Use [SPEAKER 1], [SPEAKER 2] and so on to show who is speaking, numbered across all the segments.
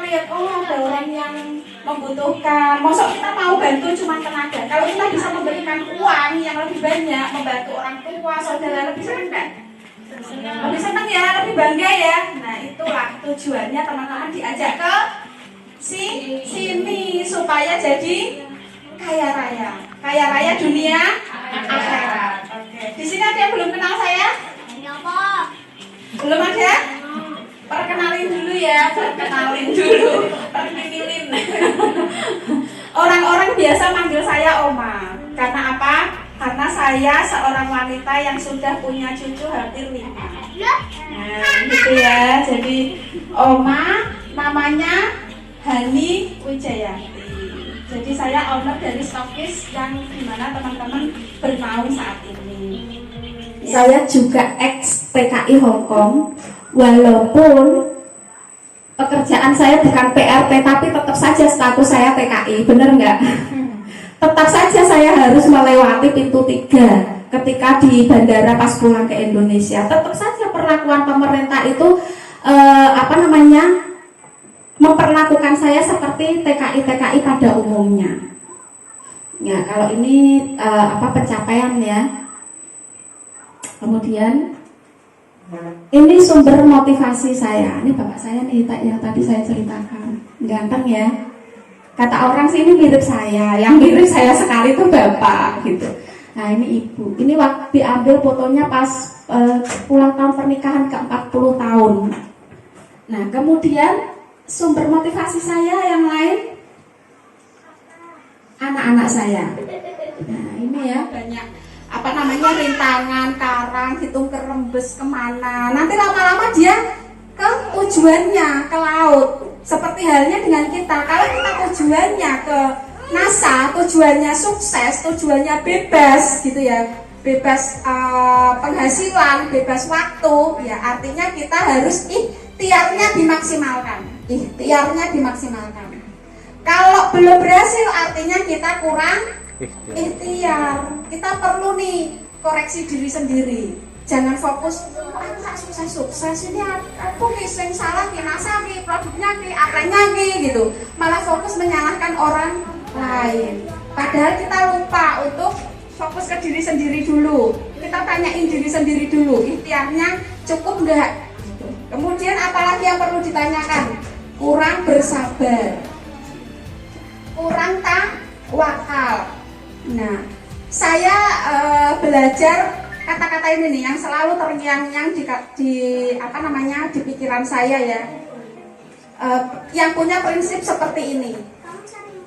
[SPEAKER 1] lihat, oh ada orang yang membutuhkan, maksud kita mau bantu cuma tenaga. Kalau kita bisa memberikan uang yang lebih banyak, membantu orang tua, saudara, lebih senang kan? Lebih senang ya, lebih bangga ya. Nah itulah tujuannya teman-teman diajak ke sini supaya jadi kaya raya dunia akhirat. Oke. Di sini ada yang belum kenal saya? Belum ada? Perkenalin dulu ya, perkenalin. Orang-orang biasa manggil saya Oma. Karena apa? Karena saya seorang wanita yang sudah punya cucu hampir 5. Nah, gitu ya. Jadi Oma namanya Hani Wijayanti. Jadi saya owner dari Stokis yang dimana teman-teman bernaung saat ini. Saya juga ex PKI Hongkong. Walaupun pekerjaan saya bukan PRT, tapi tetap saja status saya PKI, bener nggak? Tetap saja saya harus melewati pintu 3 ketika di bandara pas pulang ke Indonesia. Tetap saja perlakuan pemerintah itu memperlakukan saya seperti TKI pada umumnya. Ya, kalau ini pencapaian ya. Kemudian ini sumber motivasi saya. Ini bapak saya nih yang tadi saya ceritakan. Ganteng ya. Kata orang sih ini mirip saya. Yang mirip saya sekali itu bapak gitu. Nah ini ibu. Ini waktu diambil fotonya pas ulang tahun pernikahan ke-40 tahun. Nah kemudian sumber motivasi saya yang lain anak-anak saya. Nah ini ya banyak rintangan, karang, hitung kerembes kemana. Nanti lama-lama dia ke tujuannya, ke laut. Seperti halnya dengan kita. Kalau kita tujuannya ke NASA, tujuannya sukses, tujuannya bebas gitu ya, bebas penghasilan, bebas waktu, ya artinya kita harus ikhtiarnya dimaksimalkan. Kalau belum berhasil artinya kita kurang ikhtiar. Kita perlu nih koreksi diri sendiri. Jangan fokus aku tak sukses ini aku sing salah ki NASA ki produknya ki apanya ki gitu. Malah fokus menyalahkan orang lain. Padahal kita lupa untuk fokus ke diri sendiri dulu. Kita tanyain diri sendiri dulu, ikhtiarnya cukup enggak? Kemudian apalagi yang perlu ditanyakan? Kurang bersabar, kurang tawakal. Nah, saya belajar kata-kata ini nih yang selalu terngiang-ngiang di pikiran saya ya. Yang punya prinsip seperti ini.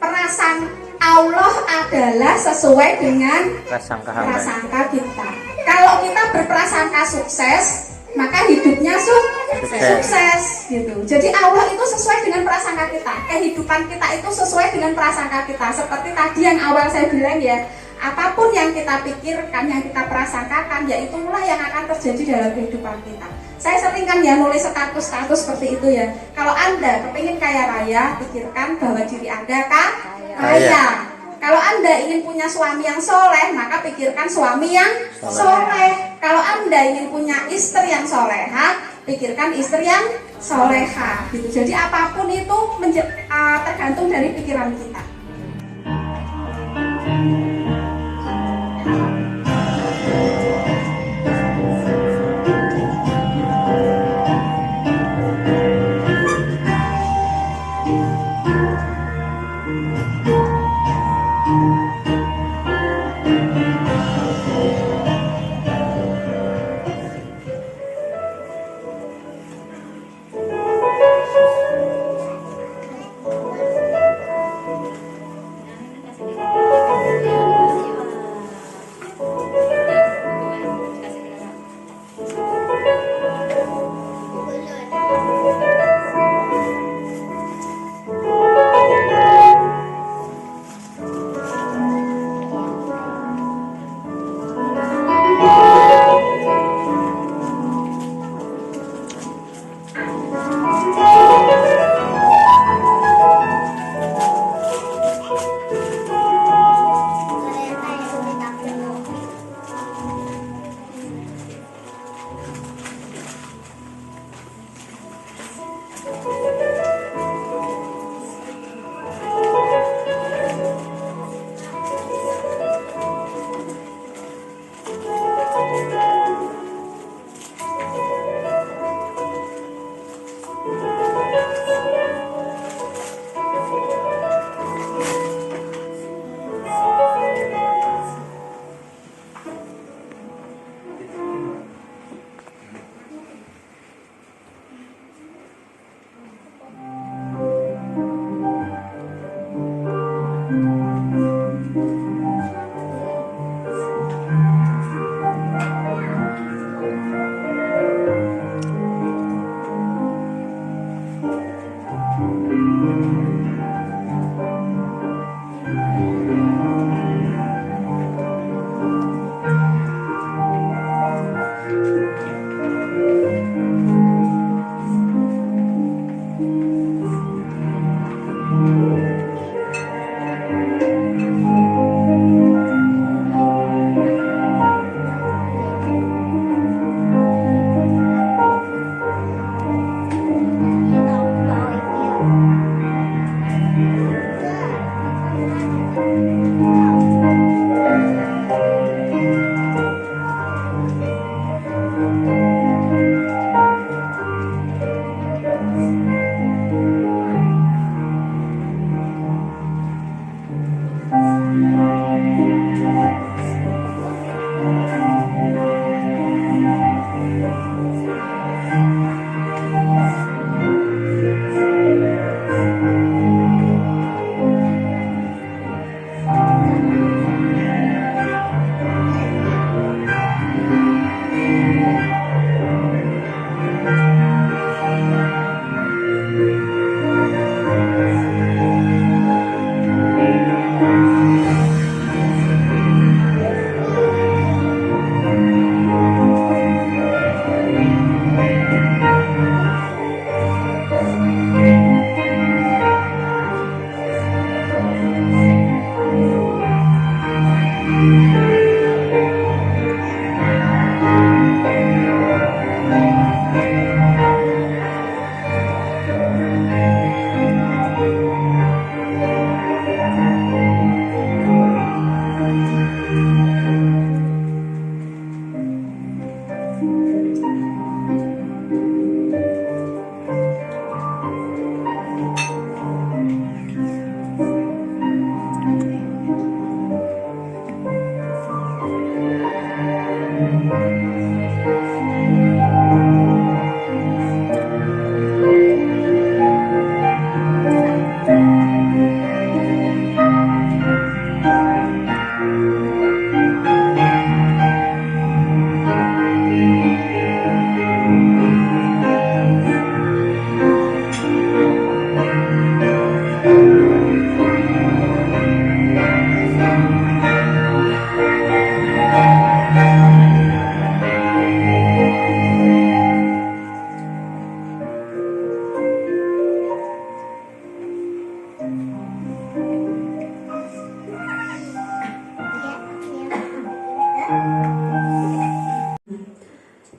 [SPEAKER 1] Perasaan Allah adalah sesuai dengan prasangka kita. Kalau kita berprasangka sukses, maka hidupnya sukses gitu. Jadi Allah itu sesuai dengan prasangka kita. Kehidupan kita itu sesuai dengan prasangka kita. Seperti tadi yang awal saya bilang ya, apapun yang kita pikirkan, yang kita prasangkakan, ya itulah yang akan terjadi dalam kehidupan kita. Saya sering kan ya nulis status seperti itu ya. Kalau Anda kepingin kaya raya, pikirkan bahwa diri Anda kaya. Kalau Anda ingin punya suami yang soleh, maka pikirkan suami yang soleh. Kalau Anda ingin punya istri yang soleha, pikirkan istri yang soleha. Gitu. Jadi apapun itu tergantung dari pikiran kita.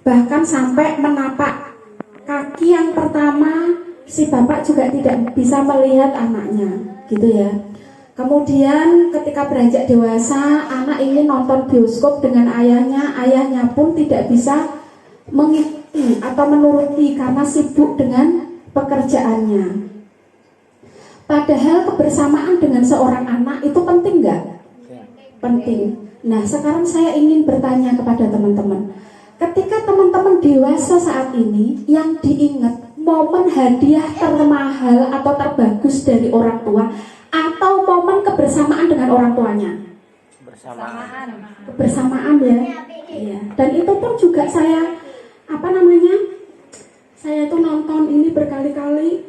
[SPEAKER 1] Bahkan sampai menapak kaki yang pertama, si bapak juga tidak bisa melihat anaknya, gitu ya. Kemudian ketika beranjak dewasa, anak ingin nonton bioskop dengan ayahnya, ayahnya pun tidak bisa mengikuti atau menuruti karena sibuk dengan pekerjaannya. Padahal kebersamaan dengan seorang anak itu penting nggak? Penting. Nah, sekarang saya ingin bertanya kepada teman-teman. Ketika teman-teman dewasa saat ini, yang diingat momen hadiah termahal atau terbagus dari orang tua, atau momen kebersamaan dengan orang tuanya? Kebersamaan ya. Iya. Dan itu pun juga saya saya tuh nonton ini berkali-kali,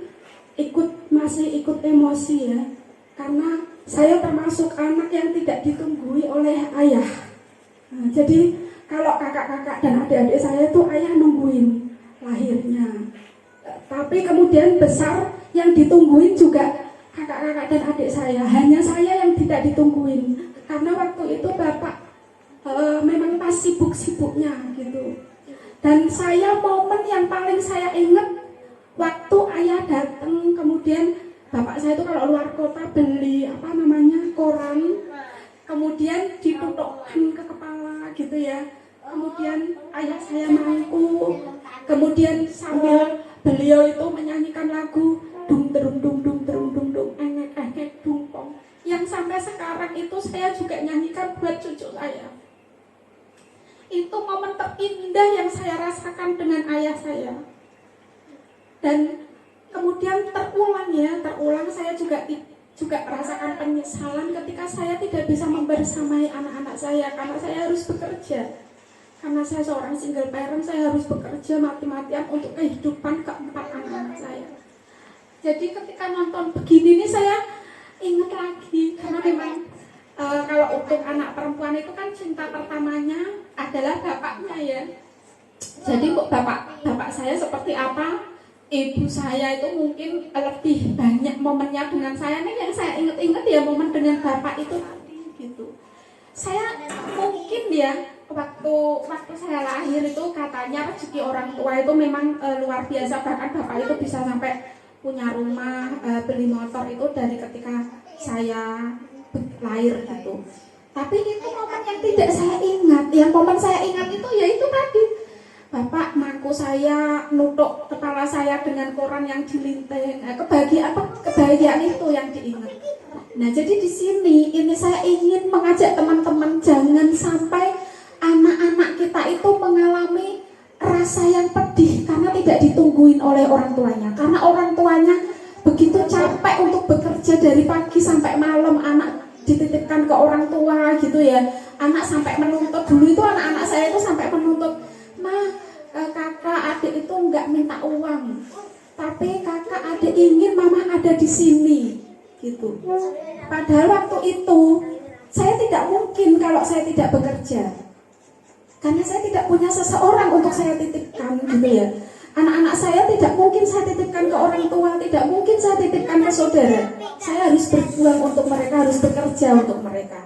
[SPEAKER 1] masih ikut emosi ya. Karena saya termasuk anak yang tidak ditunggui oleh ayah. Nah, jadi kalau kakak-kakak dan adik-adik saya tuh ayah nungguin lahirnya. Tapi kemudian besar yang ditungguin juga kakak-kakak dan adik saya. Hanya saya yang tidak ditungguin. Karena waktu itu bapak memang pas sibuk-sibuknya gitu. Dan saya momen yang paling saya ingat waktu ayah datang, kemudian bapak saya itu kalau luar kota beli koran, kemudian ditutukkan ke kepala gitu ya. Kemudian ayah saya mangku, kemudian sambil beliau itu menyanyikan lagu dung terung dung dung terung dung dung engek engek dung pong, yang sampai sekarang itu saya juga nyanyikan buat cucu saya. Itu momen terindah yang saya rasakan dengan ayah saya. Dan kemudian terulang saya juga merasakan penyesalan ketika saya tidak bisa membersamai anak-anak saya karena saya harus bekerja. Karena saya seorang single parent, saya harus bekerja mati-matian untuk kehidupan keempat anak-anak saya. Jadi ketika nonton begini nih saya ingat lagi, karena memang kalau untuk anak perempuan itu kan cinta pertamanya adalah bapaknya ya. Jadi bapak saya seperti apa, ibu saya itu mungkin lebih banyak momennya dengan saya. Nih yang saya ingat-ingat ya momen dengan bapak itu tadi gitu. Saya mungkin ya waktu saya lahir itu katanya rezeki orang tua itu memang luar biasa, bahkan bapak itu bisa sampai punya rumah, beli motor itu dari ketika saya lahir gitu. Tapi itu momen yang tidak saya ingat. Yang momen saya ingat itu ya itu tadi, bapak mangku saya nutuk kepala saya dengan koran yang dilinting. Kebahagiaan itu yang diingat. Nah, jadi di sini ini saya ingin mengajak teman-teman jangan sampai anak-anak kita itu mengalami rasa yang pedih karena tidak ditungguin oleh orang tuanya. Karena orang tuanya begitu capek untuk bekerja dari pagi sampai malam, anak dititipkan ke orang tua gitu ya. Anak sampai menuntut, dulu itu anak-anak saya itu sampai menuntut, "Ma, kakak adik itu enggak minta uang, tapi kakak adik ingin mama ada di sini." Gitu. Padahal waktu itu saya tidak mungkin kalau saya tidak bekerja, karena saya tidak punya seseorang untuk saya titipkan gitu ya. Anak-anak saya tidak mungkin saya titipkan ke orang tua, tidak mungkin saya titipkan ke saudara. Saya harus berjuang untuk mereka, harus bekerja untuk mereka.